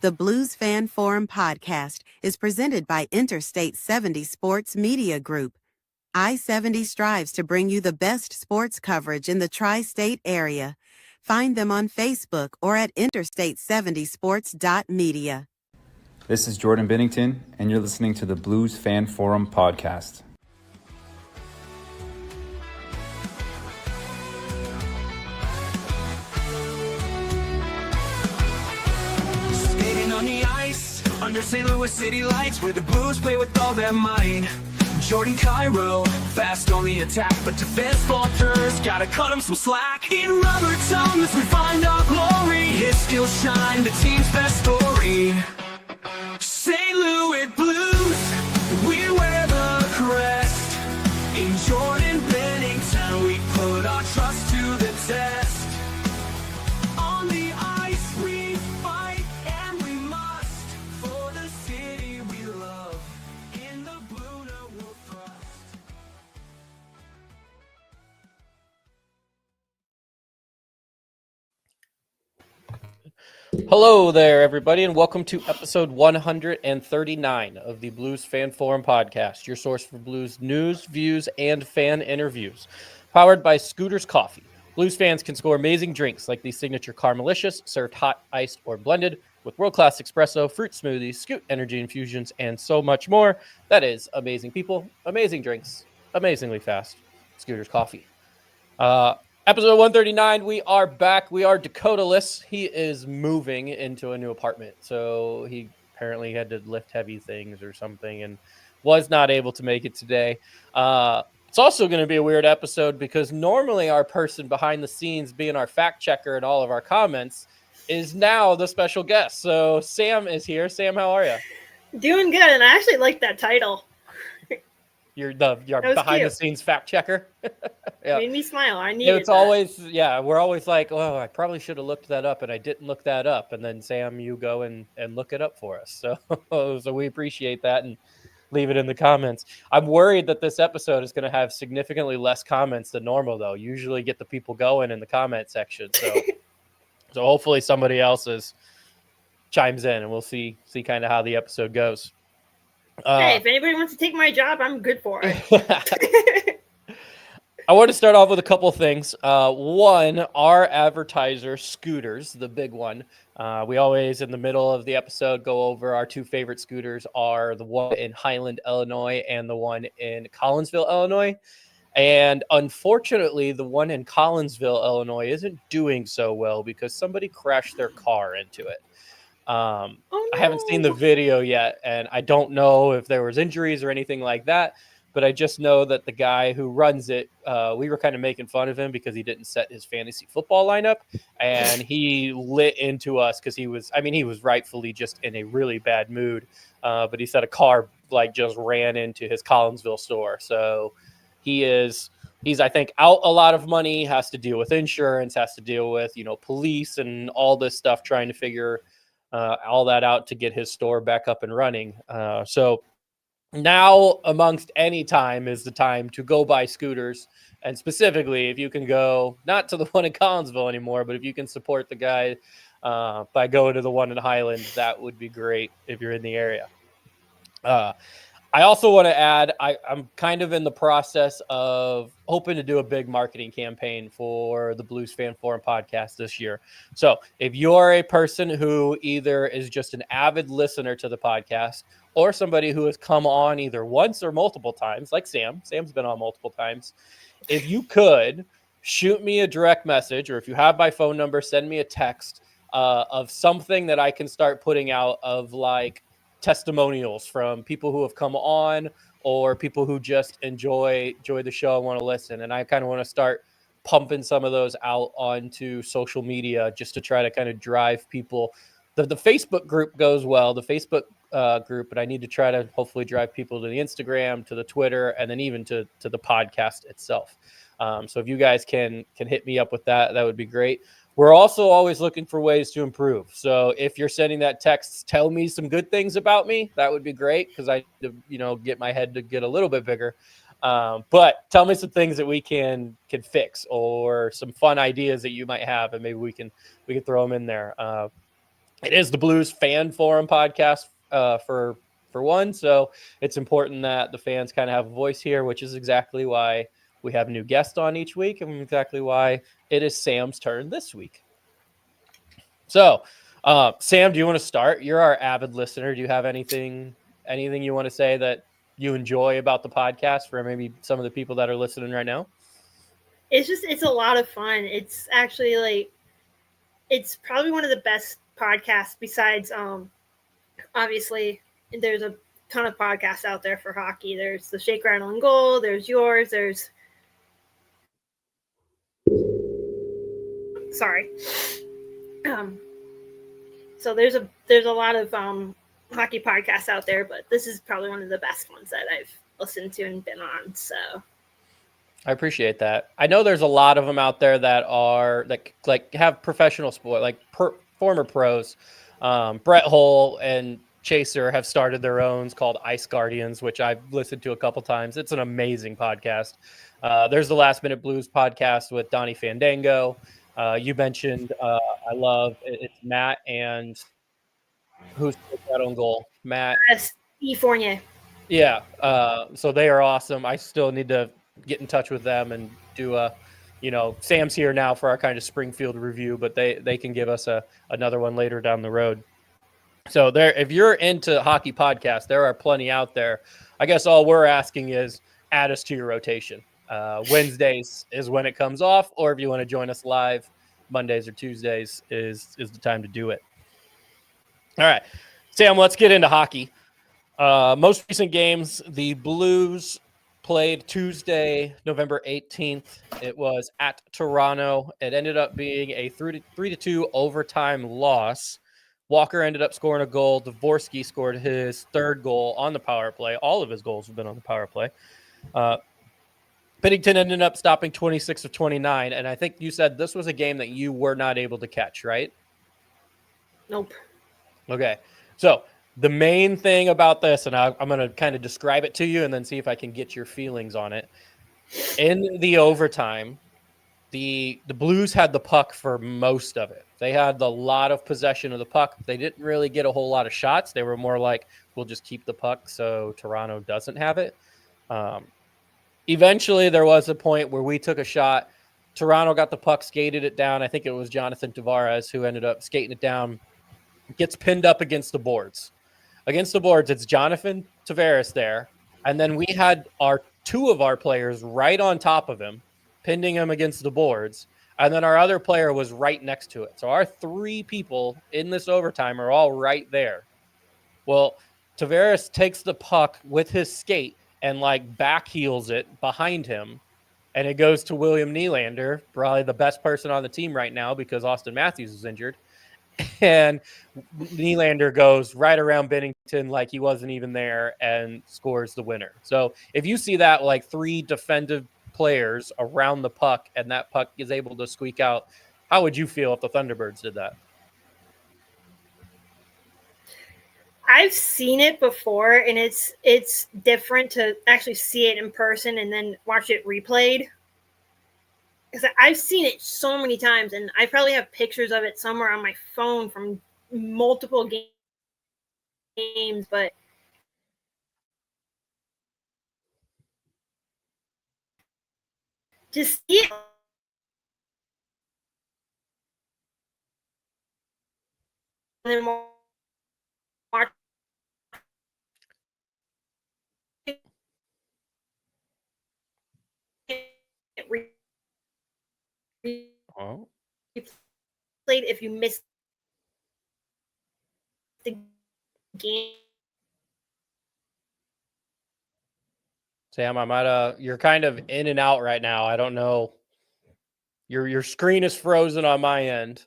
The Blues Fan Forum podcast is presented by Interstate 70 Sports Media Group. I-70 strives to bring you the best sports coverage in the tri-state area. Find them on Facebook or at interstate70sports.media. This is Jordan Bennington, and you're listening to the Blues Fan Forum podcast. Skating on the ice, under St. Louis city lights, where the Blues play with all their might. Jordan Cairo, fast on the attack, but defense falters, gotta cut him some slack. In rubber tongues, we find our glory. His skills shine, the team's best story. St. Louis Blues, we wear the crest. In Jordan Bennington, we put our trust to the test. On the ice, we fight and we must, for the city we love. In the blue, no we'll thrust. Hello there, everybody, and welcome to episode 139 of the Blues Fan Forum podcast, your source for Blues news, views, and fan interviews. Powered by Scooters Coffee. Blues fans can score amazing drinks like the signature Caramelicious, served hot, iced, or blended, with world-class espresso, fruit smoothies, Scoot energy infusions, and so much more. That is amazing people, amazing drinks, amazingly fast. Scooters Coffee. Episode 139, we are back. We are Dakota-less. He is moving into a new apartment, so he apparently had to lift heavy things or something and was not able to make it today. It's also going to be a weird episode because normally our person behind the scenes being our fact checker and all of our comments is now the special guest. So Sam is here. Sam, how are you? Doing good, and I actually like that title. You're behind the scenes fact checker. Yeah. Made me smile. I needed It's that. always, we're always like, oh, I probably should have looked that up, and I didn't look that up. And then, Sam, you go and look it up for us. So we appreciate that and leave it in the comments. I'm worried that this episode is going to have significantly less comments than normal, though. Usually get the people going in the comment section. So hopefully somebody else's chimes in, and we'll see kind of how the episode goes. Hey, if anybody wants to take my job, I'm good for it. I want to start off with a couple things. One, our advertiser, Scooters, the big one. We always, in the middle of the episode, go over our two favorite scooters are the one in Highland, Illinois, and the one in Collinsville, Illinois. And unfortunately, the one in Collinsville, Illinois, isn't doing so well because somebody crashed their car into it. I haven't seen the video yet, and I don't know if there was injuries or anything like that, but I just know that the guy who runs it, we were kind of making fun of him because he didn't set his fantasy football lineup, and he lit into us because he was rightfully just in a really bad mood, but he said a car just ran into his Collinsville store. So he's I think out a lot of money, has to deal with insurance, has to deal with police and all this stuff, trying to figure all that out to get his store back up and running. So now amongst any time is the time to go buy scooters. And specifically, if you can go not to the one in Collinsville anymore, but if you can support the guy by going to the one in Highland, that would be great if you're in the area. I also want to add, I'm kind of in the process of hoping to do a big marketing campaign for the Blues Fan Forum podcast this year. So if you're a person who either is just an avid listener to the podcast or somebody who has come on either once or multiple times, like Sam's been on multiple times, if you could shoot me a direct message, or if you have my phone number, send me a text of something that I can start putting out of testimonials from people who have come on or people who just enjoy the show and want to listen. And I kind of want to start pumping some of those out onto social media just to try to kind of drive people. The Facebook group goes well, the Facebook group, but I need to try to hopefully drive people to the Instagram, to the Twitter, and then even to the podcast itself. So if you guys can hit me up with that, that would be great. We're also always looking for ways to improve. So if you're sending that text, tell me some good things about me. That would be great because I, get my head to get a little bit bigger. But tell me some things that we can fix, or some fun ideas that you might have, and maybe we can throw them in there. it is the Blues Fan Forum podcast for one. So it's important that the fans kind of have a voice here, which is exactly why we have a new guest on each week, and exactly why it is Sam's turn this week. So, Sam, do you want to start? You're our avid listener. Do you have anything you want to say that you enjoy about the podcast for maybe some of the people that are listening right now? It's a lot of fun. It's actually it's probably one of the best podcasts besides, obviously there's a ton of podcasts out there for hockey. There's the Shake, Rattle, and Goal. There's yours. So there's a lot of hockey podcasts out there, but this is probably one of the best ones that I've listened to and been on. So I appreciate that. I know there's a lot of them out there that are like have professional sport, like former pros. Brett Hull and Chaser have started their own called Ice Guardians, which I've listened to a couple times. It's an amazing podcast. There's the Last Minute Blues podcast with Donnie Fandango. You mentioned I love it's Matt and who's that on goal? Matt. E. Fournier. Yeah. So they are awesome. I still need to get in touch with them and do Sam's here now for our kind of Springfield review, but they can give us another one later down the road. So if you're into hockey podcasts, there are plenty out there. I guess all we're asking is add us to your rotation. Wednesdays is when it comes off, or if you want to join us live, Mondays or Tuesdays is the time to do it. All right, Sam, let's get into hockey. Most recent games, the Blues played Tuesday, November 18th. It was at Toronto. It ended up being a 3-2 overtime loss. Walker ended up scoring a goal. Dvorsky scored his third goal on the power play. All of his goals have been on the power play. Binnington ended up stopping 26 of 29, and I think you said this was a game that you were not able to catch, right? Nope. Okay. So the main thing about this, and I'm going to kind of describe it to you and then see if I can get your feelings on it. In the overtime, the Blues had the puck for most of it. They had a lot of possession of the puck. They didn't really get a whole lot of shots. They were more like, we'll just keep the puck so Toronto doesn't have it. Eventually, there was a point where we took a shot. Toronto got the puck, skated it down. I think it was Jonathan Tavares who ended up skating it down. Gets pinned up against the boards. Against the boards, it's Jonathan Tavares there. And then we had two of our players right on top of him, pinning him against the boards. And then our other player was right next to it. So our three people in this overtime are all right there. Well, Tavares takes the puck with his skate and back heels it behind him. And it goes to William Nylander, probably the best person on the team right now because Austin Matthews is injured. And Nylander goes right around Binnington like he wasn't even there and scores the winner. So if you see that three defensive players around the puck and that puck is able to squeak out, how would you feel if the Thunderbirds did that? I've seen it before, and it's different to actually see it in person and then watch it replayed. Because I've seen it so many times, and I probably have pictures of it somewhere on my phone from multiple games, but just see it. And then watch it Oh. played if you missed the game. Sam, you're kind of in and out right now. I don't know. Your screen is frozen on my end.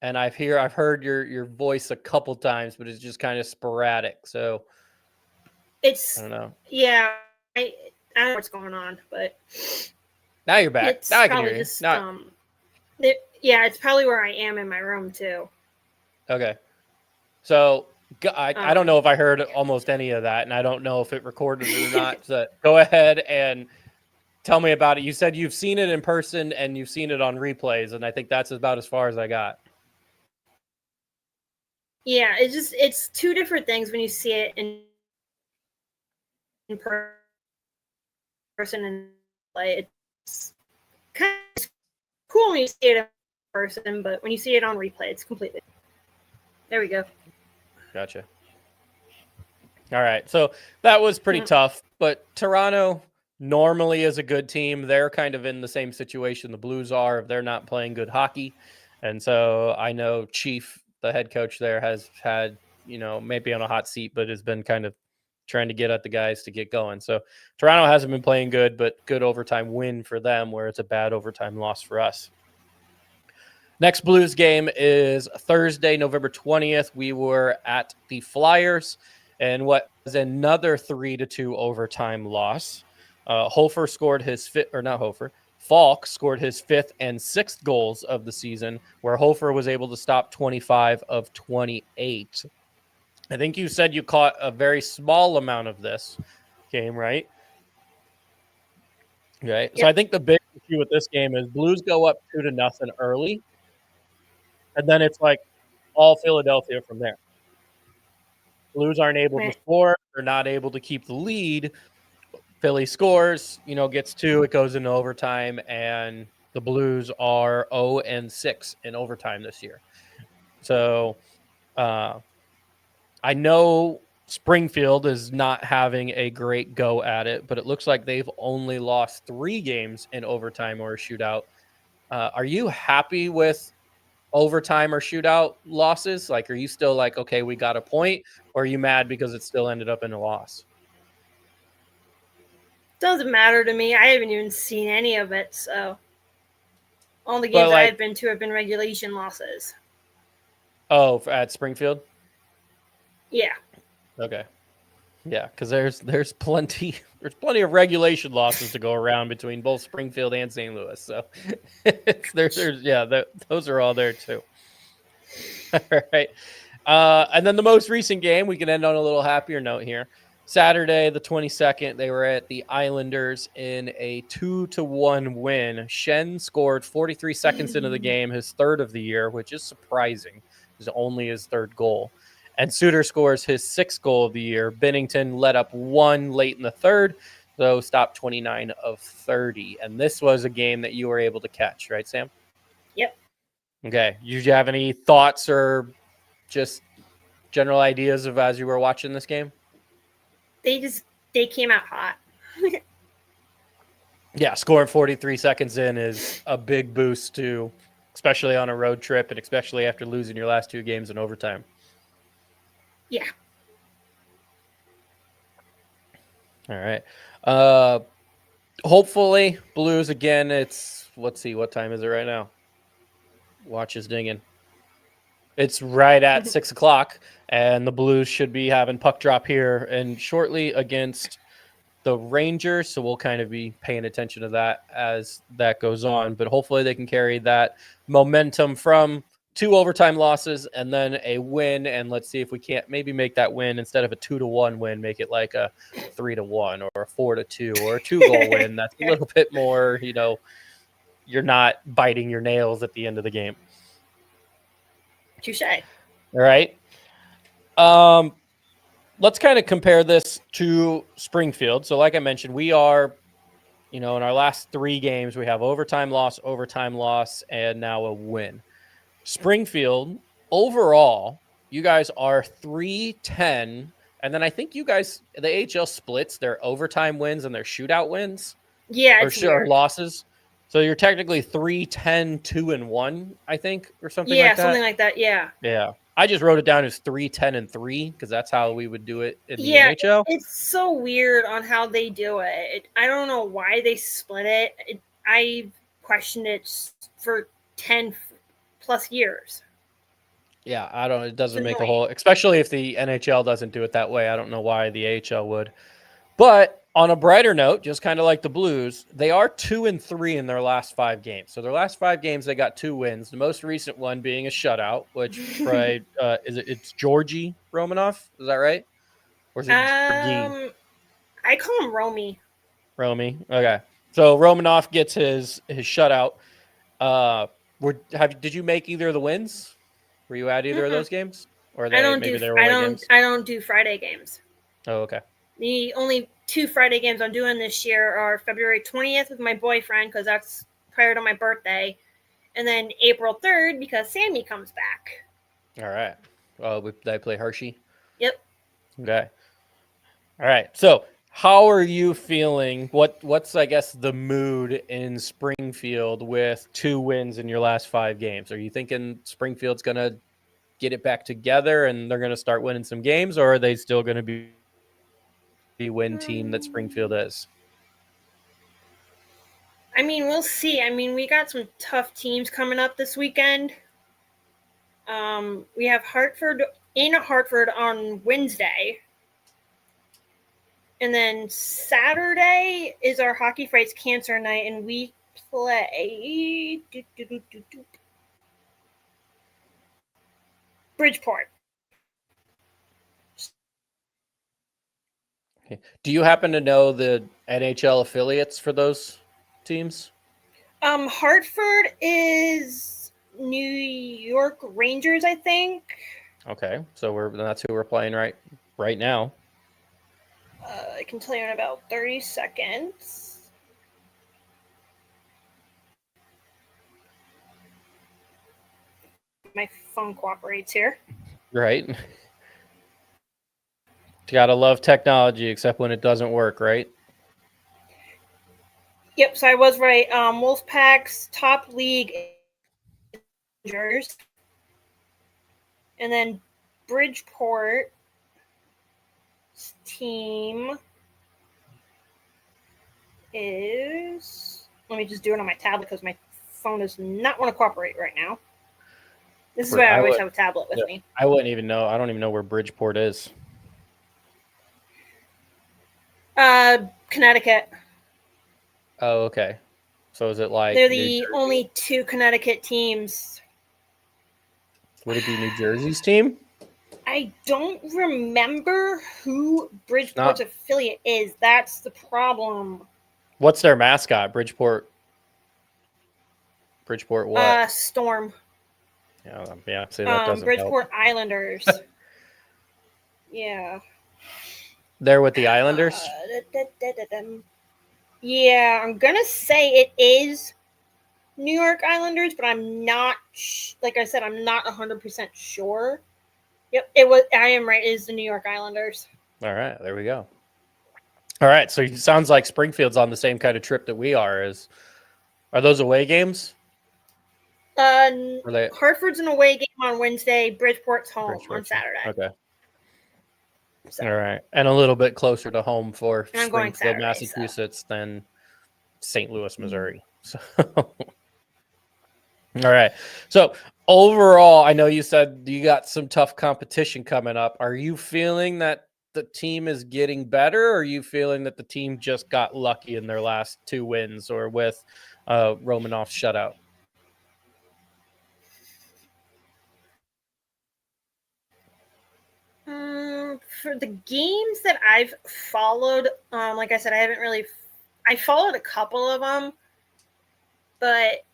And I've heard your voice a couple times, but it's just kind of sporadic. So I don't know. Yeah, I don't know what's going on, but now you're back. It's now I can probably hear you. just it's probably where I am in my room too. Okay. So I don't know if I heard almost any of that, and I don't know if it recorded it or not. So go ahead and tell me about it. You said you've seen it in person and you've seen it on replays, and I think that's about as far as I got. Yeah, it's two different things when you see it in person and play. It's kind of cool when you see it in person, but when you see it on replay, it's completely. There we go. Gotcha. All right. So that was pretty Yeah. tough, but Toronto normally is a good team. They're kind of in the same situation the Blues are if they're not playing good hockey. And so I know Chief, the head coach there, has had, maybe on a hot seat, but has been kind of trying to get at the guys to get going. So Toronto hasn't been playing good, but good overtime win for them, where it's a bad overtime loss for us. Next Blues game is Thursday, November 20th. We were at the Flyers, and what was another 3-2 overtime loss. Hofer scored his fifth, or not Hofer, Falk scored his fifth and sixth goals of the season, where Hofer was able to stop 25 of 28. I think you said you caught a very small amount of this game, right? Okay. Yep. So I think the big issue with this game is Blues go up 2-0 early, and then it's like all Philadelphia from there. Blues aren't able to score. They're not able to keep the lead. Philly scores, gets 2. It goes into overtime, and the Blues are 0-6 in overtime this year. So I know Springfield is not having a great go at it, but it looks like they've only lost 3 games in overtime or a shootout. Are you happy with overtime or shootout losses? Like, are you still like, okay, we got a point, or are you mad because it still ended up in a loss? Doesn't matter to me. I haven't even seen any of it, so all the games I've been to have been regulation losses. Oh, at Springfield? Yeah. Okay. Yeah, because there's plenty of regulation losses to go around between both Springfield and St. Louis. So those are all there too. All right. And then the most recent game, we can end on a little happier note here. Saturday, the 22nd, they were at the Islanders in a 2-1 win. Shen scored 43 seconds into the game, his third of the year, which is surprising. It was only his third goal. And Suter scores his 6th goal of the year. Bennington let up 1 late in the third, so stopped 29 of 30. And this was a game that you were able to catch, right, Sam? Yep. Okay. Did you have any thoughts or just general ideas of as you were watching this game? They came out hot. Yeah, scoring 43 seconds in is a big boost too, especially on a road trip and especially after losing your last 2 games in overtime. Yeah. All right. Hopefully, Blues again. Let's see, what time is it right now? Watch is dinging. It's right at 6 o'clock, and the Blues should be having puck drop here and shortly against the Rangers. So we'll kind of be paying attention to that as that goes on. But hopefully they can carry that momentum from 2 overtime losses and then a win. And let's see if we can't maybe make that win instead of a 2-1 win, make it like a 3-1 or a 4-2 or a 2-goal win. That's a little bit more, you're not biting your nails at the end of the game. Touche. All right. Let's kind of compare this to Springfield. So like I mentioned, we are, in our last 3 games, we have overtime loss, and now a win. Springfield, overall, you guys are 3-10. And then I think you guys, the AHL splits their overtime wins and their shootout wins. Yeah, or losses. So you're technically 3-10, 2-1, I think, or something like that. Yeah, something like that. Yeah. Yeah. I just wrote it down as 3-10-3 because that's how we would do it in the NHL. It's so weird on how they do it. I don't know why they split it. I questioned it for 10 plus years. Yeah, I don't. It doesn't make a whole, especially if the NHL doesn't do it that way. I don't know why the AHL would. But on a brighter note, just kind of like the Blues, they are 2-3 in their last 5 games. So their last 5 games, they got 2 wins. The most recent one being a shutout, which it's Georgi Romanov. Is that right? Or is it I call him Romy. Romy. Okay. So Romanov gets his shutout. Did you make either of the wins? Were you at either of those games? Or maybe they're away games? I don't do Friday games. Oh, okay. The only 2 Friday games I'm doing this year are February 20th with my boyfriend because that's prior to my birthday, and then April 3rd because Sammy comes back. All right. Did I play Hershey? Yep. Okay. All right. So, how are you feeling? What's I guess the mood in Springfield with 2 wins in your last 5 games? Are you thinking Springfield's going to get it back together and they're going to start winning some games, or are they still going to be the win team that Springfield is? I mean, we'll see. I mean, we got some tough teams coming up this weekend. We have Hartford on Wednesday. And then Saturday is our Hockey Fights Cancer Night, and we play Bridgeport. Okay. Do you happen to know the NHL affiliates for those teams? Hartford is New York Rangers, I think. Okay, so that's who we're playing right now. I can tell you in about 30 seconds. My phone cooperates here. Right. You gotta love technology, except when it doesn't work, right? Yep, so I was right. Wolfpack's top league is Rangers. And then Bridgeport team is, let me just do it on my tablet because my phone does not want to cooperate right now. This is why I always have a tablet with me. I wouldn't even know. I don't even know where Bridgeport is. Connecticut. Oh, okay. So is it like they're the only 2 Connecticut teams? Would it be New Jersey's team? I don't remember who Bridgeport's affiliate is. That's the problem. What's their mascot? Bridgeport what? Storm. Yeah. See, that doesn't Bridgeport help. Islanders. Yeah. They're with the Islanders? Yeah, I'm going to say it is New York Islanders, but I'm not, like I said, I'm not 100% sure. Yep, I am right. It is the New York Islanders. All right, there we go. All right, so it sounds like Springfield's on the same kind of trip that we are. Are those away games? Hartford's an away game on Wednesday. Bridgeport's home on Saturday. Okay. So. All right, and a little bit closer to home for Springfield, Saturday, Massachusetts than St. Louis, Missouri. So. All right. So overall, I know you said you got some tough competition coming up. Are you feeling that the team is getting better, or are you feeling that the team just got lucky in their last 2 wins or with Romanoff's shutout? For the games that I've followed, like I said, I followed a couple of them, but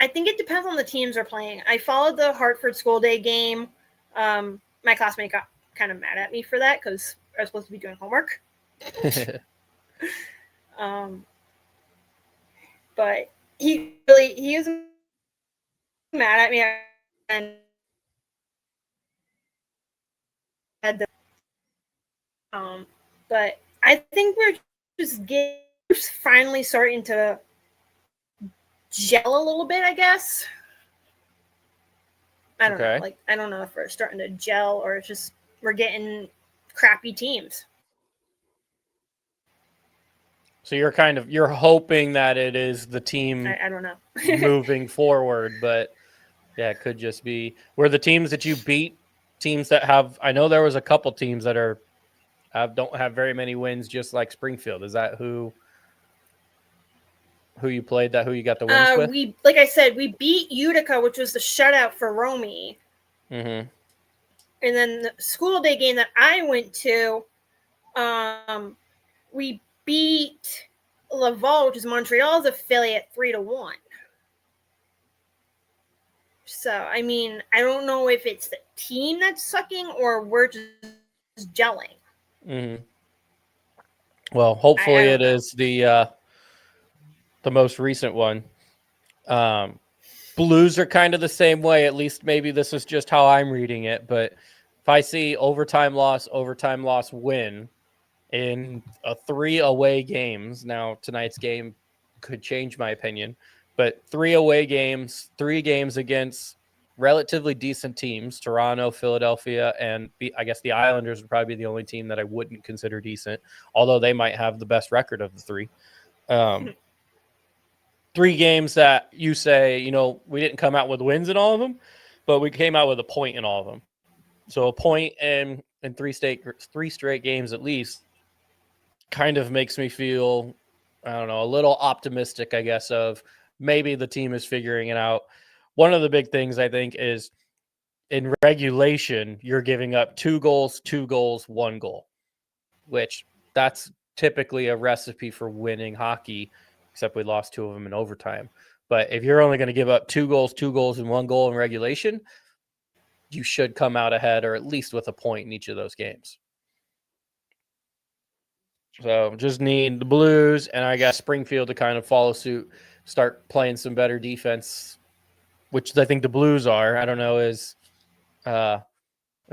I think it depends on the teams they're playing. I followed the Hartford School Day game. My classmate got kind of mad at me for that because I was supposed to be doing homework. But he was mad at me and had the but I think we're just finally starting to gel a little bit, I guess. I don't know. Like, I don't know if we're starting to gel or it's just we're getting crappy teams. So you're hoping that it is the team I don't know. moving forward, but yeah, it could just be were the teams that you beat teams that have. I know there was a couple teams that don't have very many wins, just like Springfield. Is that who you played? Who you got the wins with? Like I said, we beat Utica, which was the shutout for Romy. Mm-hmm. And then the school day game that I went to, we beat Laval, which is Montreal's affiliate, 3-1. So, I mean, I don't know if it's the team that's sucking or we're just gelling. Mm-hmm. Well, hopefully I it don't know. is the most recent one. Blues are kind of the same way. At least maybe this is just how I'm reading it. But if I see overtime loss, win in 3 away games, now tonight's game could change my opinion, but 3 away games, 3 games against relatively decent teams, Toronto, Philadelphia, and I guess the Islanders would probably be the only team that I wouldn't consider decent, although they might have the best record of the 3. 3 games that you say, you know, we didn't come out with wins in all of them, but we came out with a point in all of them. So a point in 3 straight games at least kind of makes me feel, I don't know, a little optimistic, I guess, of maybe the team is figuring it out. One of the big things I think is in regulation, you're giving up 2 goals, 1 goal, which that's typically a recipe for winning hockey, except we lost 2 of them in overtime. But if you're only going to give up 2 goals, and 1 goal in regulation, you should come out ahead or at least with a point in each of those games. So just need the Blues and I guess Springfield to kind of follow suit, start playing some better defense, which I think the Blues are. I don't know, is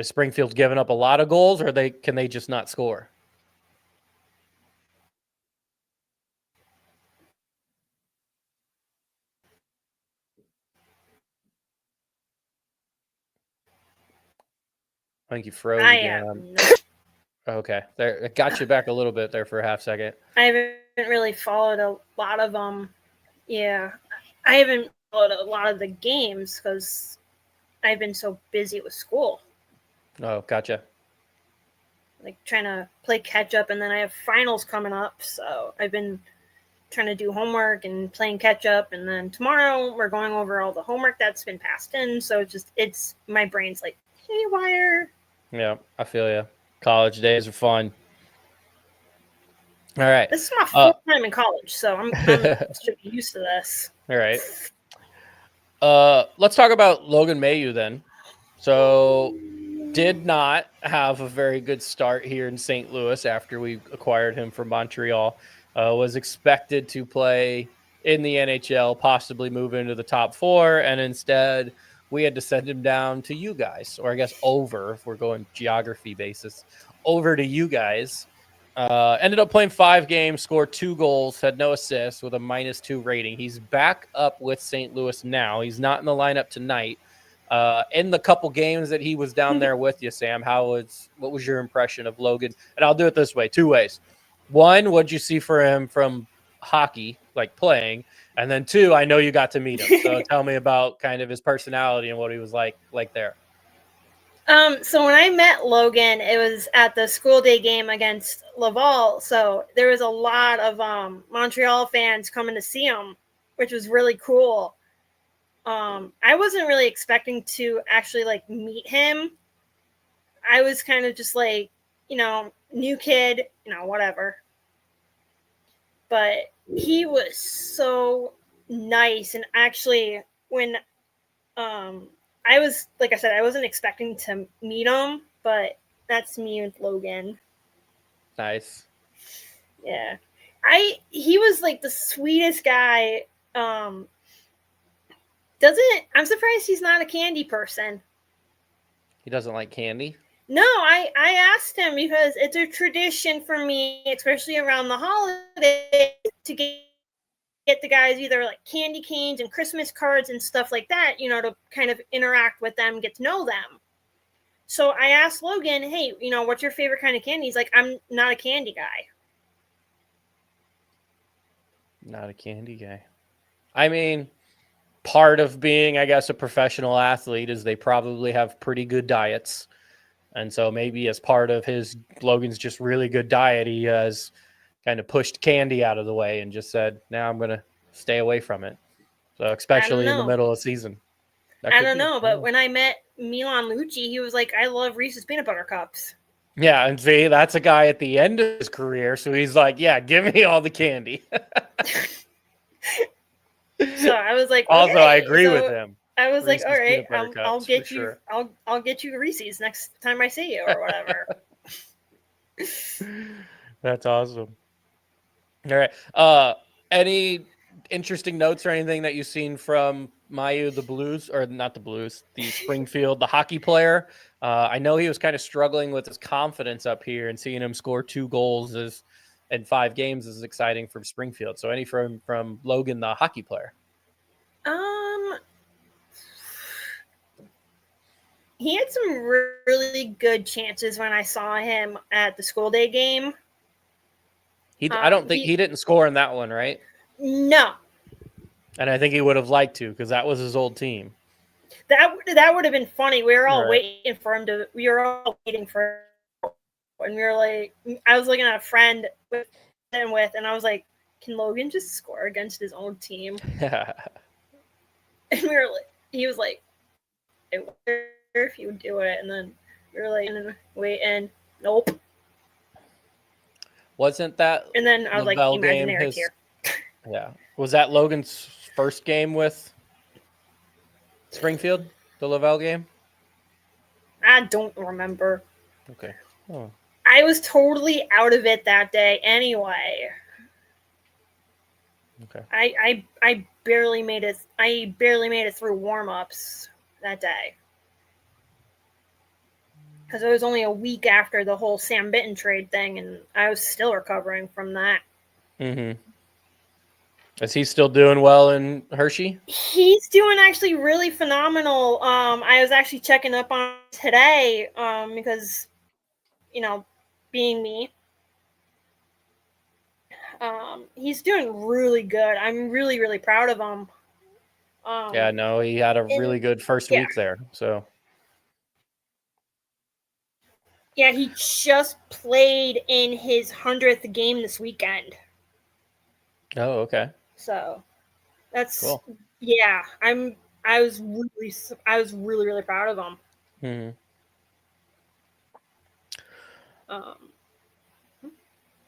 Springfield giving up a lot of goals or can they just not score? I think you froze again. Okay, there, it got you back a little bit there for a half second. I haven't really followed a lot of them. Yeah, I haven't followed a lot of the games because I've been so busy with school. Oh, gotcha. Like trying to play catch up, and then I have finals coming up, so I've been trying to do homework and playing catch up, and then tomorrow we're going over all the homework that's been passed in. So it's my brain's like haywire. Yeah, I feel you. College days are fun. All right. This is my fourth time in college, so I'm should be used to this. All right. Let's talk about Logan Mailloux then. So did not have a very good start here in St. Louis after we acquired him from Montreal. Was expected to play in the NHL, possibly move into the top 4, and instead we had to send him down to you guys, or I guess over, if we're going geography basis, over to you guys. Ended up playing 5 games, scored 2 goals, had no assists with a -2 rating. He's back up with St. Louis now. He's not in the lineup tonight. In the couple games that he was down there with you, Sam, what was your impression of Logan? And I'll do it this way, 2 ways. 1, what'd you see for him from hockey, like playing? And then 2, I know you got to meet him. So tell me about kind of his personality and what he was like there. So when I met Logan, it was at the school day game against Laval. So there was a lot of Montreal fans coming to see him, which was really cool. I wasn't really expecting to actually like meet him. I was kind of just like, new kid, whatever. But he was so nice. And actually when I was, like I said, I wasn't expecting to meet him, but that's me with Logan. Nice. Yeah. He was like the sweetest guy. I'm surprised he's not a candy person. He doesn't like candy? No, I asked him because it's a tradition for me, especially around the holidays, to get the guys either like candy canes and Christmas cards and stuff like that, to kind of interact with them, get to know them. So I asked Logan, hey, what's your favorite kind of candy? He's like, I'm not a candy guy. Not a candy guy. I mean, part of being, I guess, a professional athlete is they probably have pretty good diets. And so maybe as part of Logan's just really good diet, he has kind of pushed candy out of the way and just said, now I'm going to stay away from it. So especially in the middle of the season. I don't know, but when I met Milan Lucic, he was like, I love Reese's peanut butter cups. Yeah, and see, that's a guy at the end of his career, so he's like, yeah, give me all the candy. So I was like, also, okay. I agree with him. I was like, Reese's all right, peanut butter I'll cups, for get you, sure. I'll get you Reese's next time I see you or whatever. That's awesome. All right. Any interesting notes or anything that you've seen from Mayu, the Blues, or not the Blues, the Springfield, the hockey player? I know he was kind of struggling with his confidence up here, and seeing him score 2 goals in 5 games is exciting for Springfield. So, any from Logan, the hockey player? He had some really good chances when I saw him at the school day game. I don't think he didn't score in that one, right? No, And I think he would have liked to, because that was his old team. that would have been funny. We were all Right. waiting for him to. We were all waiting for, and we were like, I was looking at a friend and I was like, can Logan just score against his own team? And we were like, he was like, I wonder if he would do it. And then we were like, wait, and nope. Wasn't that? And then I was like, Lavelle game imaginary tear. Yeah. Was that Logan's first game with Springfield? The Lavelle game? I don't remember. Okay. Oh. I was totally out of it that day anyway. Okay. I barely made it. I barely made it through warm-ups that day because it was only a week after the whole Sam Bitten trade thing, and I was still recovering from that. Mm-hmm. Is he still doing well in Hershey? He's doing actually really phenomenal. I was actually checking up on today because, being me, he's doing really good. I'm really, really proud of him. Yeah, no, he had a really good first week there. So yeah, he just played in his 100th game this weekend. Oh, okay. So that's cool. Yeah, I was really, really proud of him. Mm-hmm. All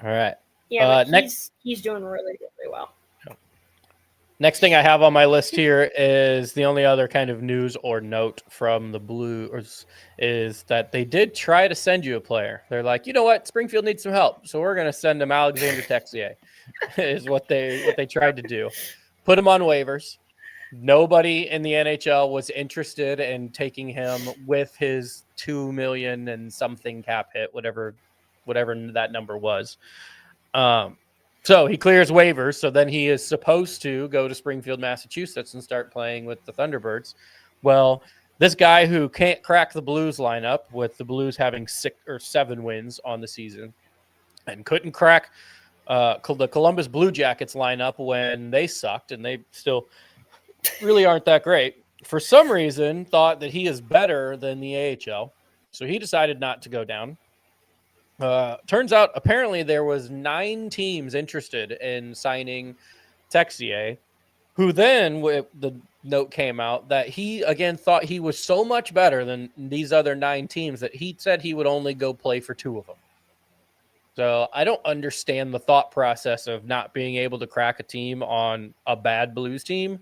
right. Yeah, next he's doing really, really well. Next thing I have on my list here is the only other kind of news or note from the Blues is that they did try to send you a player. They're like, you know what, Springfield needs some help, so we're going to send him Alexander Texier. Is what they tried to do. Put him on waivers. Nobody in the NHL was interested in taking him with his $2 million and something cap hit, whatever that number was. So he clears waivers. So then he is supposed to go to Springfield, Massachusetts and start playing with the Thunderbirds. Well, this guy who can't crack the Blues lineup, with the Blues having 6 or 7 wins on the season, and couldn't crack the Columbus Blue Jackets lineup when they sucked, and they still really aren't that great, for some reason thought that he is better than the AHL. So he decided not to go down. Turns out, apparently, there was 9 teams interested in signing Texier, who then, the note came out that he, again, thought he was so much better than these other 9 teams that he said he would only go play for 2 of them. So I don't understand the thought process of not being able to crack a team on a bad Blues team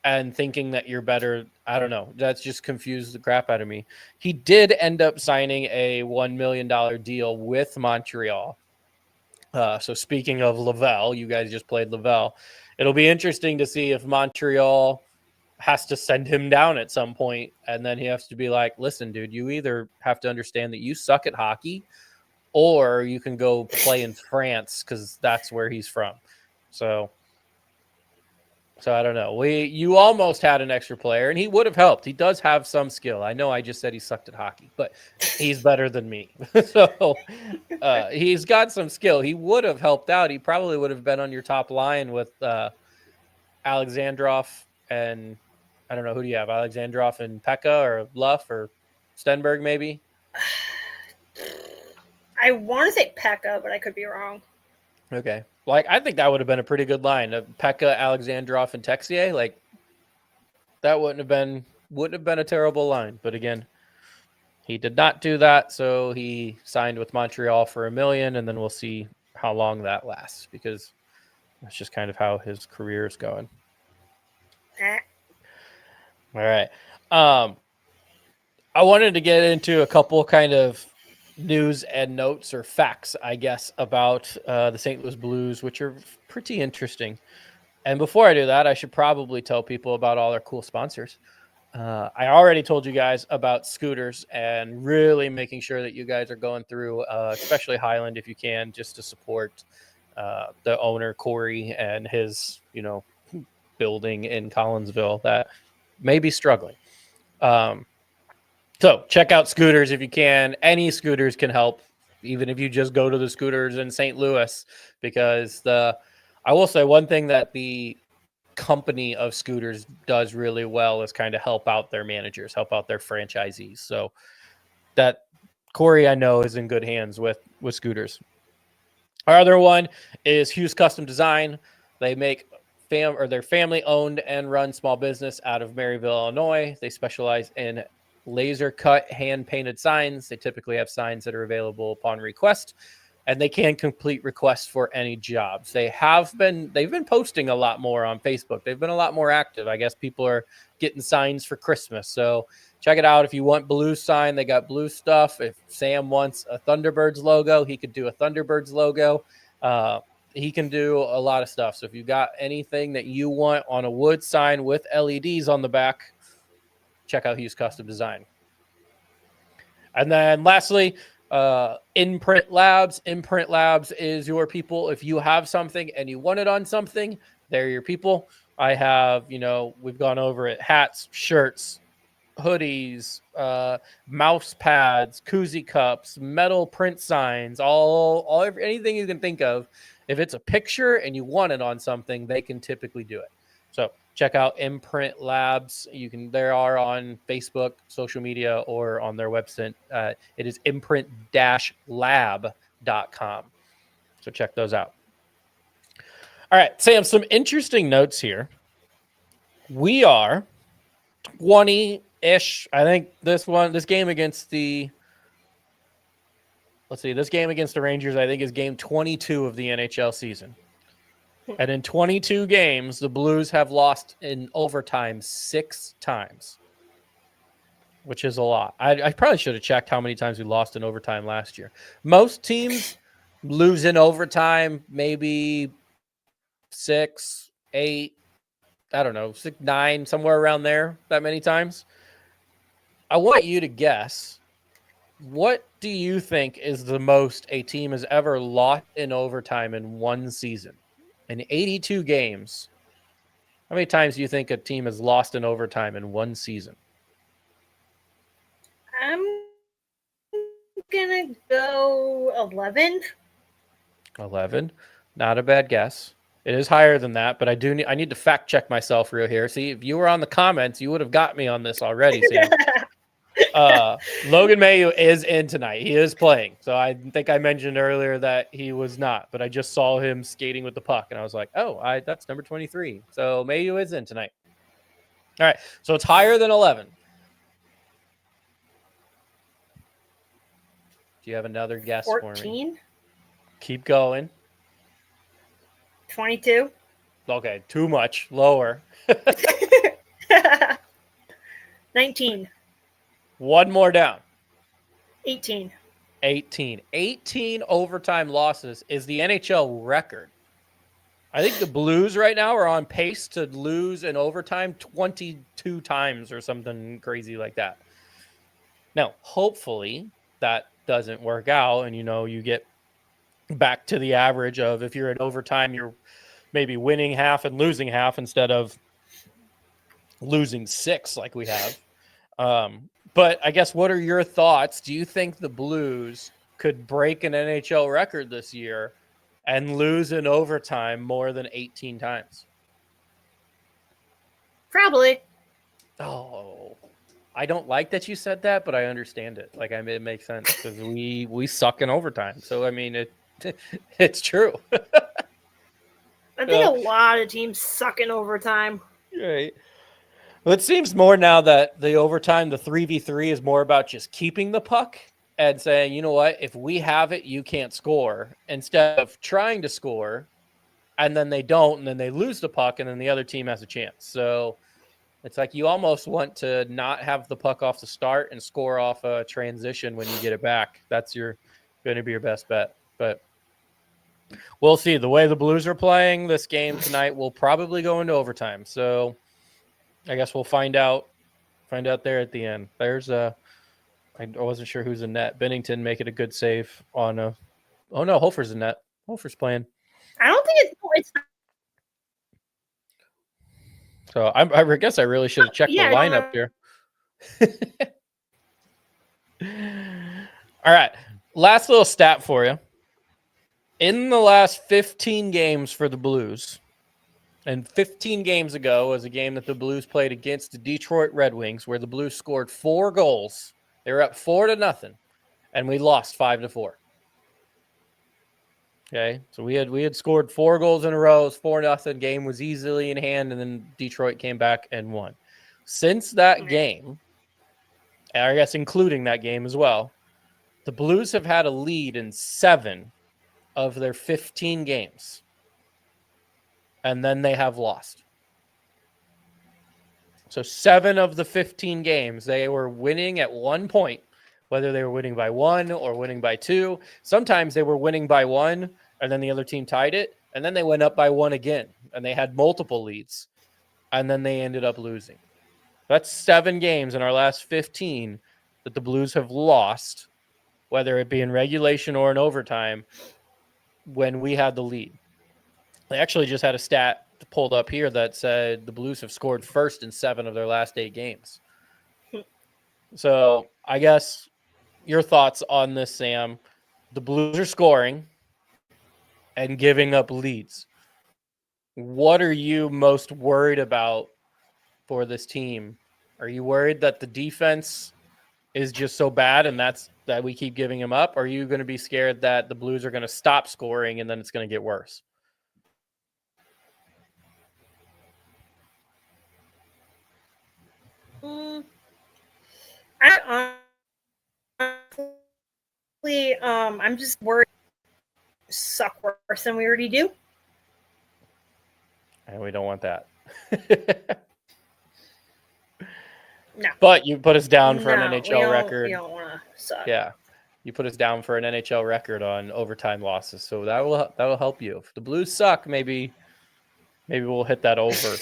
and thinking that you're better. I don't know. That's just confused the crap out of me. He did end up signing a $1 million deal with Montreal. So speaking of Lavelle, you guys just played Lavelle. It'll be interesting to see if Montreal has to send him down at some point, and then he has to be like, listen, dude, you either have to understand that you suck at hockey, or you can go play in France, because that's where he's from. So I don't know. You almost had an extra player, and he would have helped. He does have some skill. I know I just said he sucked at hockey, but he's better than me. So he's got some skill. He would have helped out. He probably would have been on your top line with Alexandrov and, I don't know, who do you have? Alexandrov and Pekka, or Luff, or Stenberg maybe? I want to say Pekka, but I could be wrong. Okay. Like, I think that would have been a pretty good line. Pekka, Alexandrov, and Texier. Like, that wouldn't have been a terrible line. But again, he did not do that, so he signed with Montreal for $1 million, and then we'll see how long that lasts, because that's just kind of how his career is going. All right. I wanted to get into a couple kind of news and notes or facts, I guess, about the St. Louis Blues, which are pretty interesting. And before I do that, I should probably tell people about all our cool sponsors. I already told you guys about scooters and really making sure that you guys are going through, especially Highland, if you can, just to support the owner, Corey, and his, building in Collinsville that may be struggling. So check out scooters if you can. Any scooters can help, even if you just go to the scooters in St. Louis, because I will say one thing that the company of scooters does really well is kind of help out their managers, help out their franchisees. So that Corey, I know, is in good hands with scooters. Our other one is Hughes Custom Design. They make their family owned and run small business out of Maryville, Illinois. They specialize in laser cut hand painted signs. They typically have signs that are available upon request, and they can complete requests for any jobs. They've been posting a lot more on Facebook. They've been a lot more active. I guess people are getting signs for Christmas. So check it out. If you want blue sign, they got blue stuff. If Sam wants a Thunderbirds logo, he could do a Thunderbirds logo. He can do a lot of stuff. So if you got anything that you want on a wood sign with LEDs on the back, check out Hughes Custom Design. And then lastly, Imprint Labs. Imprint Labs is your people. If you have something and you want it on something, they're your people. I have, we've gone over it: hats, shirts, hoodies, mouse pads, koozie cups, metal print signs, anything you can think of. If it's a picture and you want it on something, they can typically do it. So check out Imprint Labs. They are on Facebook, social media, or on their website. It is imprint-lab.com. So check those out. All right, Sam, some interesting notes here. We are 20-ish. I think this game against the Rangers, I think, is game 22 of the NHL season. And in 22 games, the Blues have lost in overtime 6 times, which is a lot. I probably should have checked how many times we lost in overtime last year. Most teams lose in overtime maybe 6, 8, I don't know, 6, 9, somewhere around there, that many times. I want you to guess, what do you think is the most a team has ever lost in overtime in one season? In 82 games, how many times do you think a team has lost in overtime in one season? I'm going to go 11. 11. Not a bad guess. It is higher than that, but I need to fact check myself real here. See, if you were on the comments, you would have got me on this already, Sam. Logan Mailloux is in tonight. He is playing. So I think I mentioned earlier that he was not, but I just saw him skating with the puck, and I was like, that's number 23. So Mailloux is in tonight. All right, so it's higher than 11. Do you have another guess 14? for me? Keep going. 22. Okay, too much. Lower. 19. One more down. 18. 18 overtime losses is the NHL record. I think the Blues right now are on pace to lose in overtime 22 times or something crazy like that. Now, hopefully that doesn't work out and, you get back to the average of, if you're in overtime, you're maybe winning half and losing half instead of losing 6 like we have. But I guess, what are your thoughts? Do you think the Blues could break an NHL record this year and lose in overtime more than 18 times? Probably. Oh, I don't like that you said that, but I understand it. It makes sense because we suck in overtime. So, it's true. I think a lot of teams suck in overtime. Right. Well, it seems more now that the overtime, the 3v3, is more about just keeping the puck and saying, you know what, if we have it, you can't score, instead of trying to score, and then they don't, and then they lose the puck, and then the other team has a chance. So It's like you almost want to not have the puck off the start and score off a transition when you get it back. That's going to be your best bet. But we'll see. The way the Blues are playing this game tonight will probably go into overtime. So I guess we'll find out there at the end. There's I wasn't sure who's in net. Bennington making a good save on a. Oh no, Hofer's in net. Hofer's playing. I don't think it's So I guess I really should have checked the lineup here. All right. Last little stat for you. In the last 15 games for the Blues, and 15 games ago was a game that the Blues played against the Detroit Red Wings, where the Blues scored 4 goals. They were up 4-0, and we lost 5-4. Okay, so we had scored 4 goals in a row. It was 4-0. Game was easily in hand, and then Detroit came back and won. Since that game, I guess including that game as well, the Blues have had a lead in 7 of their 15 games, and then they have lost. So 7 of the 15 games, they were winning at one point, whether they were winning by 1 or winning by 2. Sometimes they were winning by 1, and then the other team tied it, and then they went up by 1 again, and they had multiple leads, and then they ended up losing. That's 7 games in our last 15 that the Blues have lost, whether it be in regulation or in overtime, when we had the lead. They actually just had a stat pulled up here that said the Blues have scored first in 7 of their last 8 games. So I guess your thoughts on this, Sam. The Blues are scoring and giving up leads. What are you most worried about for this team? Are you worried that the defense is just so bad and that we keep giving them up? Or are you going to be scared that the Blues are going to stop scoring and then it's going to get worse? I'm just worried suck worse than we already do. And we don't want that. No. But you put us down for an NHL record. We don't want to suck. Yeah. You put us down for an NHL record on overtime losses. So that will help you. If the Blues suck, maybe we'll hit that over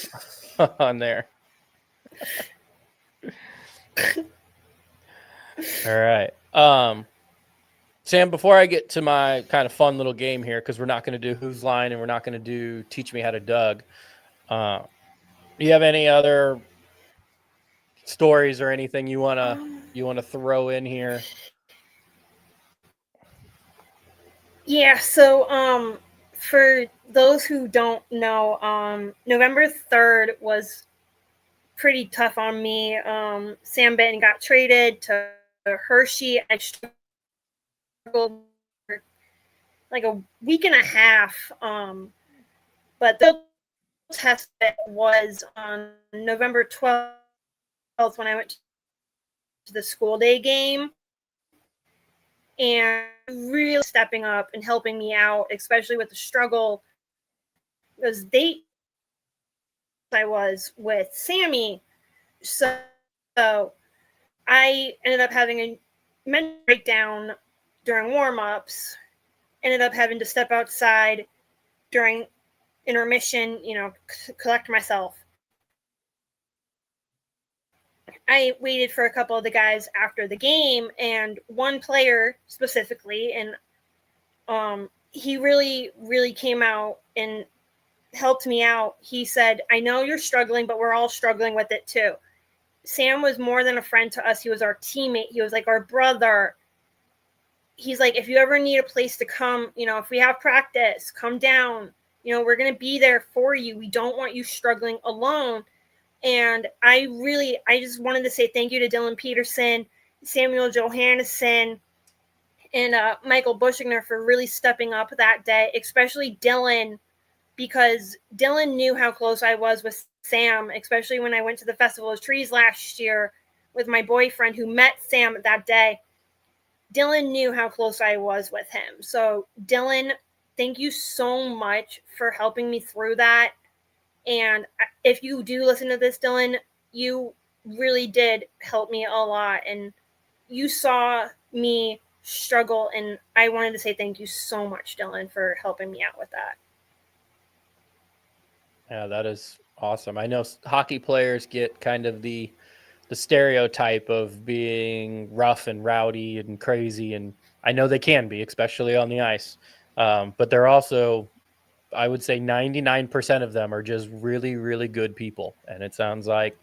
on there. All right. Sam, before I get to my kind of fun little game here, because we're not going to do Who's Line and we're not going to do Teach Me How to Doug, do you have any other stories or anything you wanna throw in here? Yeah, so for those who don't know, November 3rd was pretty tough on me. Sam Benton got traded to Hershey. I struggled for like a week and a half, but the test was on November 12th when I went to the school day game, and really stepping up and helping me out, especially with the struggle, because I was with Sammy. So I ended up having a mental breakdown during warm-ups, ended up having to step outside during intermission, collect myself. I waited for a couple of the guys after the game, and one player specifically, and he really, really came out and helped me out. He said, "I know you're struggling, but we're all struggling with it too." Sam was more than a friend to us. He was our teammate. He was like our brother. He's like, if you ever need a place to come, if we have practice, come down. We're going to be there for you. We don't want you struggling alone. And I just wanted to say thank you to Dylan Peterson, Samuel Johannesson, and Michael Bushigner for really stepping up that day, especially Dylan, because Dylan knew how close I was with Sam, especially when I went to the Festival of Trees last year with my boyfriend who met Sam that day. Dylan knew how close I was with him. So Dylan, thank you so much for helping me through that. And if you do listen to this, Dylan, you really did help me a lot, and you saw me struggle, and I wanted to say thank you so much, Dylan, for helping me out with that. Yeah, that is awesome. I know hockey players get kind of the stereotype of being rough and rowdy and crazy, and I know they can be, especially on the ice. But they're also, I would say 99% of them are just really, really good people. And it sounds like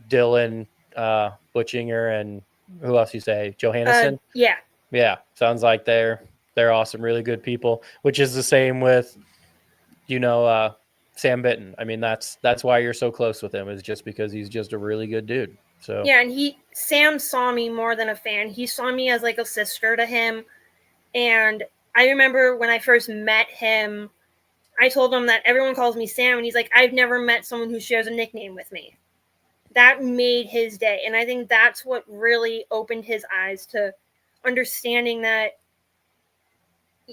Dylan, Butchinger, and who else you say? Johannesson? Yeah. Yeah, sounds like they're awesome, really good people, which is the same with, Sam Bitten. I mean, that's why you're so close with him, is just because he's just a really good dude. So Yeah, and Sam saw me more than a fan. He saw me as like a sister to him. And I remember when I first met him, I told him that everyone calls me Sam, and he's like, I've never met someone who shares a nickname with me. That made his day. And I think that's what really opened his eyes to understanding that,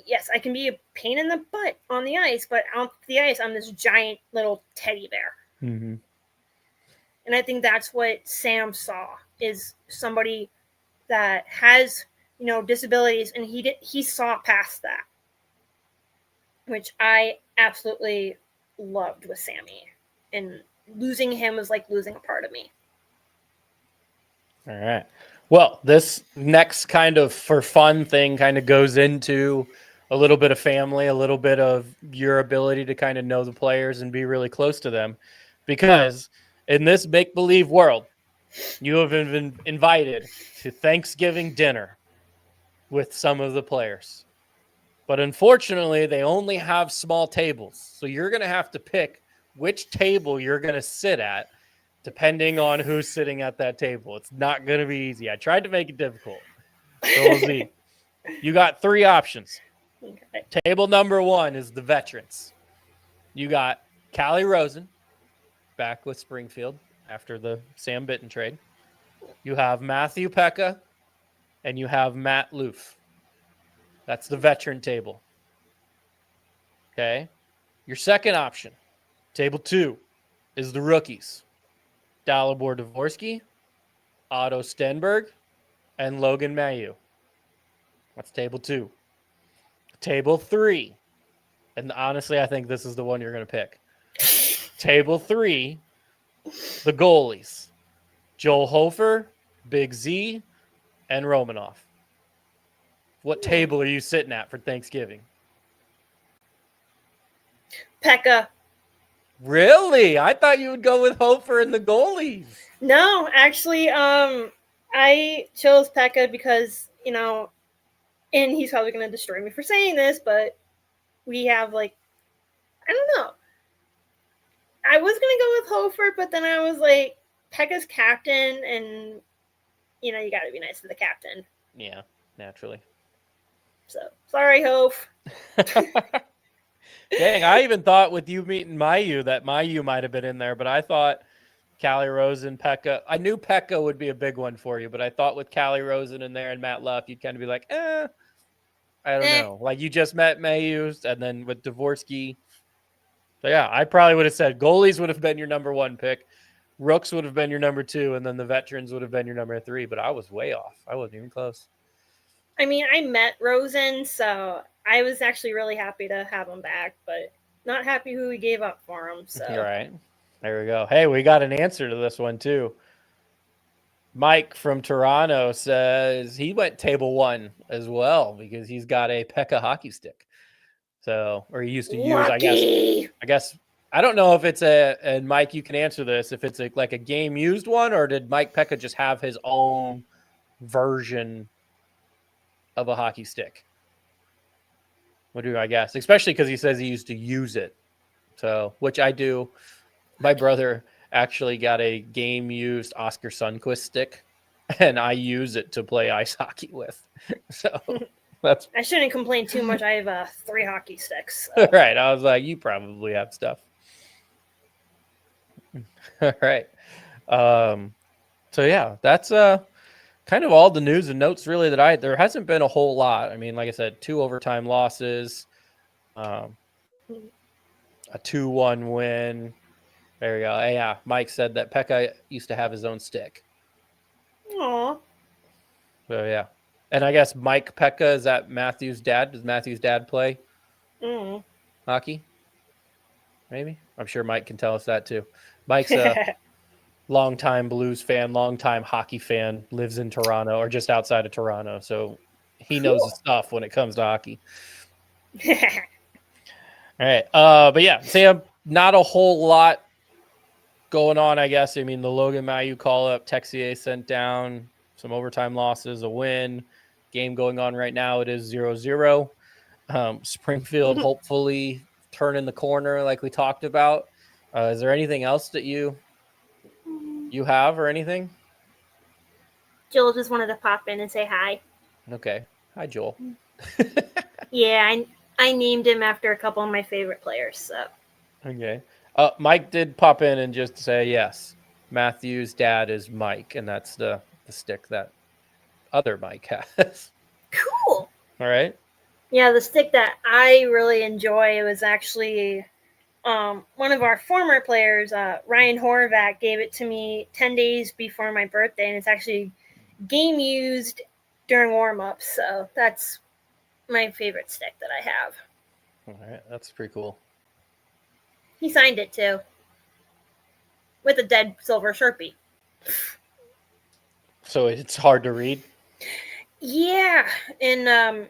yes, I can be a pain in the butt on the ice, but off the ice, I'm this giant little teddy bear. Mm-hmm. And I think that's what Sam saw, is somebody that has, disabilities, and he saw past that, which I absolutely loved with Sammy. And losing him was like losing a part of me. All right. Well, this next kind of for fun thing kind of goes into a little bit of family, a little bit of your ability to kind of know the players and be really close to them. Because in this make-believe world, you have been invited to Thanksgiving dinner with some of the players. But unfortunately, they only have small tables. So you're going to have to pick which table you're going to sit at, depending on who's sitting at that table. It's not going to be easy. I tried to make it difficult. So we'll see. You got 3 options. Okay. Table number 1 is the veterans. You got Callie Rosen, back with Springfield after the Sam Bitten trade. You have Matthew Pekka, and you have Matt Loof. That's the veteran table. Okay. Your second option, table 2, is the rookies. Dalibor Dvorsky, Otto Stenberg, and Logan Mailloux. That's table 2. Table 3, and honestly, I think this is the one you're going to pick. Table 3, the goalies. Joel Hofer, Big Z, and Romanov. What table are you sitting at for Thanksgiving? Pekka. Really? I thought you would go with Hofer and the goalies. No, actually, I chose Pekka because, and he's probably going to destroy me for saying this, but we have, I don't know. I was going to go with Hofer, but then I was like, Pekka's captain, and, you got to be nice to the captain. Yeah, naturally. So, sorry, Hof. Dang, I even thought with you meeting Mailloux that Mailloux might have been in there, but I thought Callie Rosen, Pekka. I knew Pekka would be a big one for you, but I thought with Callie Rosen in there and Matt Luff, you'd kind of be like, I don't know. Like you just met Mailloux, and then with Dvorsky. So yeah, I probably would have said goalies would have been your number 1 pick. Rooks would have been your number 2, and then the veterans would have been your number 3, but I was way off. I wasn't even close. I mean, I met Rosen, so I was actually really happy to have him back, but not happy who we gave up for him. So All right. There we go. Hey, we got an answer to this one too. Mike from Toronto says he went table 1 as well because he's got a Pekka hockey stick. So, or he used to use, I guess, I don't know if it's and Mike, you can answer this, if it's like a game used one, or did Mike Pekka just have his own version of a hockey stick? What do I guess? Especially because he says he used to use it. So, which I do. My brother actually got a game used Oscar Sundquist stick, and I use it to play ice hockey with. So that's I shouldn't complain too much. I have 3 hockey sticks. So. right. I was like, you probably have stuff. All right. So yeah, that's kind of all the news and notes really that there hasn't been a whole lot. I mean, like I said, 2 overtime losses, a 2-1 win. There you go. Yeah, Mike said that Pekka used to have his own stick. Aw. So yeah, and I guess Mike Pekka, is that Matthew's dad? Does Matthew's dad play Mm. hockey? Maybe. I'm sure Mike can tell us that too. Mike's a longtime Blues fan, longtime hockey fan, lives in Toronto or just outside of Toronto, so he knows his stuff when it comes to hockey. All right, but yeah, Sam, not a whole lot going on, I guess. I mean, the Logan Mailloux call-up, Texier sent down, some overtime losses, a win. Game going on right now. It is 0-0. Springfield hopefully turning the corner like we talked about. Is there anything else that you have or anything? Joel just wanted to pop in and say hi. Okay. Hi, Joel. Yeah, I named him after a couple of my favorite players. So Okay. Mike did pop in and just say, yes, Matthew's dad is Mike, and that's the stick that other Mike has. cool. All right. Yeah, the stick that I really enjoy was actually one of our former players, Ryan Horvath, gave it to me 10 days before my birthday, and it's actually game used during warm-ups. So that's my favorite stick that I have. All right. That's pretty cool. He signed it too, with a dead silver Sharpie. So it's hard to read. Yeah, and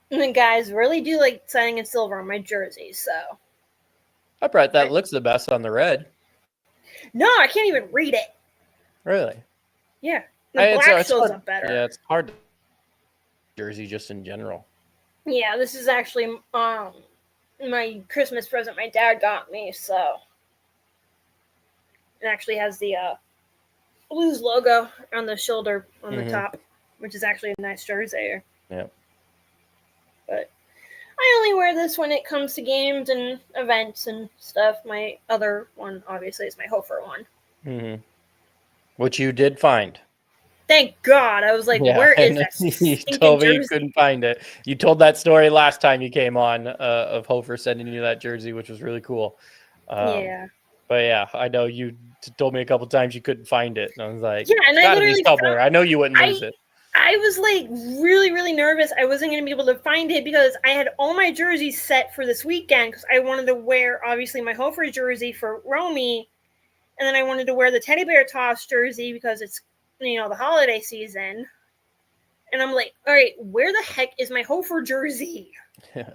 the guys really do like signing in silver on my jerseys. So I bet that looks the best on the red. no, I can't even read it. Really? Yeah, the black shows hard, up better. Yeah, it's hard to jersey just in general. Yeah, this is actually my Christmas present my dad got me. So it actually has the Blues logo on the shoulder on the top, which is actually a nice jersey. Yeah. But I only wear this when it comes to games and events and stuff. My other one, obviously, is my Hofer one. Mm-hmm. Which you did find. Thank God. I was like, where is that? You told me you couldn't find it. You told that story last time you came on of Hofer sending you that jersey, which was really cool. Yeah. But yeah, I know you told me a couple times you couldn't find it. And I was like, yeah, and I literally be somewhere. I know you wouldn't lose it. I was like really, really nervous. I wasn't going to be able to find it because I had all my jerseys set for this weekend because I wanted to wear, obviously, my Hofer jersey for Romy. And then I wanted to wear the Teddy Bear Toss jersey because it's, the holiday season. And I'm like, all right, where the heck is my Hofer jersey? And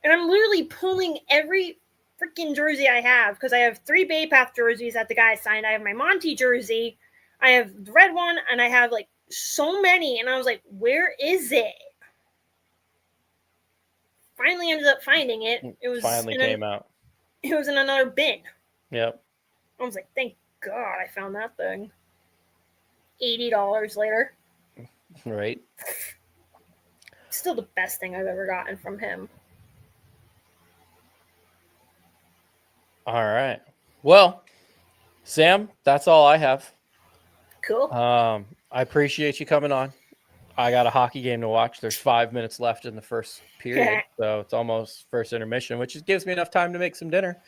I'm literally pulling every freaking jersey I have because I have 3 Bay Path jerseys that the guy signed. I have my Monty jersey. I have the red one, and I have like so many. And I was like, where is it? Finally ended up finding it. It was came out. It was in another bin. Yep. I was like, thank God I found that thing. $80 later. Right. Still the best thing I've ever gotten from him. All right. Well, Sam, that's all I have. Cool. I appreciate you coming on. I got a hockey game to watch. There's 5 minutes left in the first period, so it's almost first intermission, which gives me enough time to make some dinner.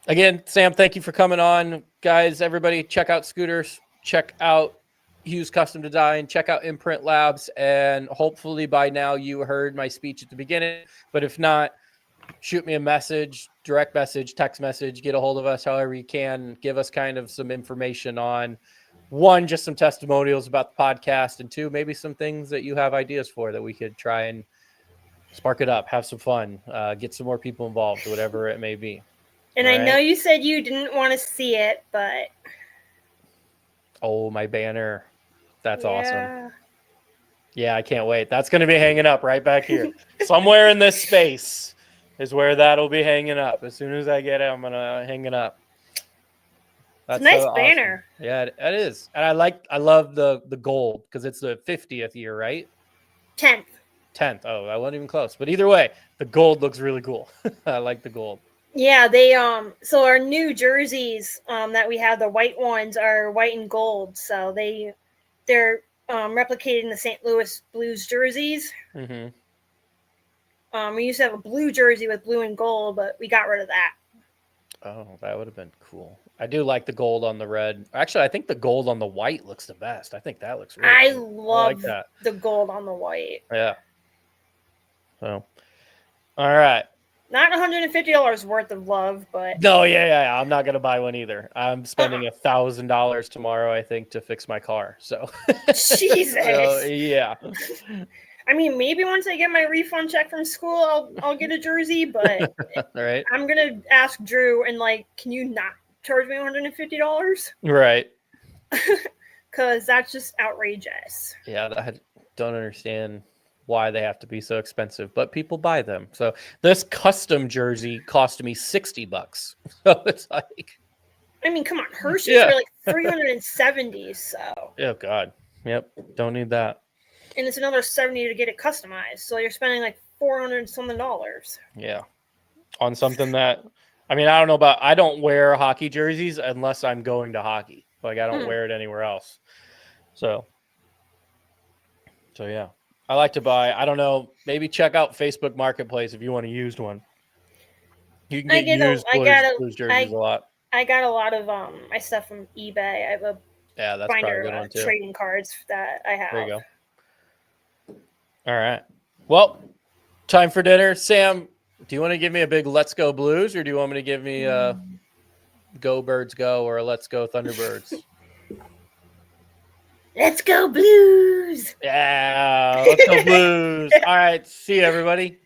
Again, Sam, thank you for coming on. Guys, everybody, check out Scooters. Check out Hughes Custom Design. Check out Imprint Labs. And hopefully by now you heard my speech at the beginning. But if not, shoot me a message, direct message, text message. Get a hold of us however you can. Give us kind of some information on, 1, just some testimonials about the podcast. And 2, maybe some things that you have ideas for that we could try and spark it up, have some fun, get some more people involved, whatever it may be. And I know you said you didn't want to see it, but... Oh, my banner. That's awesome. Yeah, I can't wait. That's going to be hanging up right back here. Somewhere in this space is where that'll be hanging up. As soon as I get it, I'm going to hang it up. That's it's a nice so banner. Awesome. Yeah, it is. And I love the gold because it's the 50th year, right? 10th. Oh, I wasn't even close. But either way, the gold looks really cool. I like the gold. Yeah, they so our new jerseys that we have, the white ones, are white and gold. So they're replicating the St. Louis Blues jerseys. Mm-hmm. We used to have a blue jersey with blue and gold, but we got rid of that. Oh, that would have been cool. I do like the gold on the red. Actually, I think the gold on the white looks the best. I think that looks really I cool. love that. the gold on the white. Yeah. So, all right. Not $150 worth of love, but No, yeah. I'm not gonna buy one either. I'm spending $1,000 tomorrow, I think, to fix my car. So, Jesus. so, yeah. I mean, maybe once I get my refund check from school, I'll get a jersey, but All right. I'm gonna ask Drew and like, can you not charge me $150? Right. Because that's just outrageous. Yeah, I don't understand why they have to be so expensive, but people buy them. So this custom jersey cost me $60. So it's like, I mean, come on, Hershey's Yeah. were like 370, so oh God. Yep. Don't need that. and it's another 70 to get it customized. So you're spending like $400 something. Yeah. On something that, I mean, I don't know about, I don't wear hockey jerseys unless I'm going to hockey. Like I don't wear it anywhere else. So yeah. I like to buy, I don't know, maybe check out Facebook Marketplace if you want a used one. You can get used Blues jerseys a lot. I got a lot of my stuff from eBay. I have a Yeah, that's probably a binder good one of too. trading cards that I have. There you go. All right. Well, time for dinner. Sam, do you want to give me a big Let's Go Blues, or do you want me to give me a Go Birds Go or a Let's Go Thunderbirds? Let's go Blues! Yeah, let's go Blues. All right. See you, everybody.